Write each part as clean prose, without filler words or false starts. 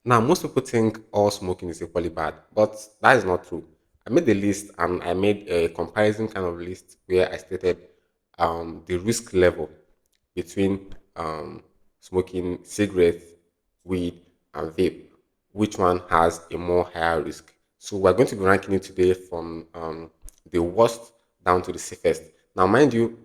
Now, most people think all smoking is equally bad, but that is not true. I made a list and I made a comparison kind of list where I stated the risk level between smoking cigarettes, weed, and vape. Which one has a more higher risk? So we're going to be ranking it today from the worst down to the safest. Now, mind you,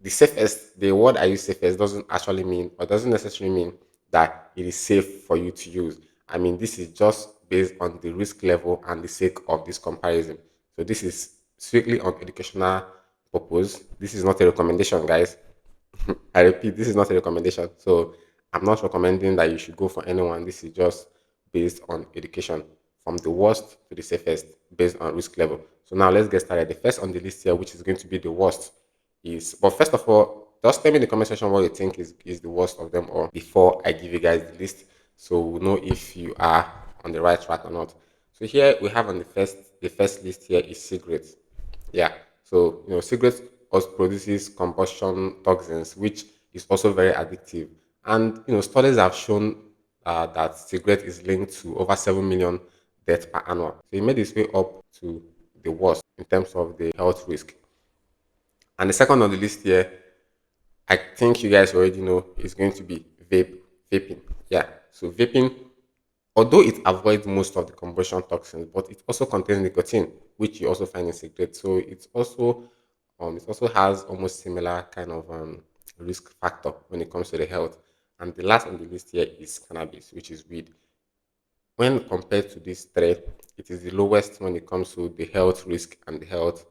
the safest, the word I use safest doesn't actually mean or doesn't necessarily mean that it is safe for you to use. I mean, this is just based on the risk level and the sake of this comparison. So this is strictly on educational purpose. This is not a recommendation, guys. I repeat, this is not a recommendation. So I'm not recommending that you should go for anyone. This is just based on education from the worst to the safest based on risk level. So now let's get started. The first on the list here, which is going to be the worst, is but first of all, just tell me in the comment section what you think is the worst of them all before I give you guys the list so we'll know if you are on the right track or not. So here we have on the first list here is cigarettes. Yeah. So cigarettes also produces combustion toxins, which is also very addictive. And studies have shown that cigarette is linked to over 7 million deaths per annum. So it made its way up to the worst in terms of the health risk. And the second on the list here, I think you guys already know, is going to be vaping. Yeah. So vaping, although it avoids most of the combustion toxins, but it also contains nicotine, which you also find in cigarettes. So it also has almost similar kind of risk factor when it comes to the health. And the last on the list here is cannabis, which is weed. When compared to these three, it is the lowest when it comes to the health risk and the health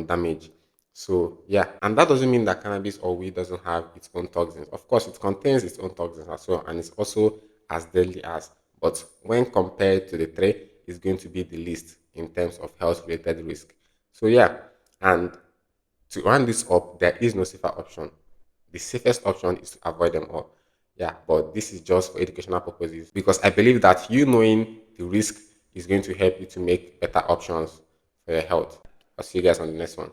damage. So yeah, and that doesn't mean that cannabis or weed doesn't have its own toxins. Of course, it contains its own toxins as well, and it's also as deadly as. But when compared to the three, it's going to be the least in terms of health-related risk. So yeah, and to round this up, there is no safer option. The safest option is to avoid them all. Yeah, but this is just for educational purposes because I believe that you knowing the risk is going to help you to make better options for your health. I'll see you guys on the next one.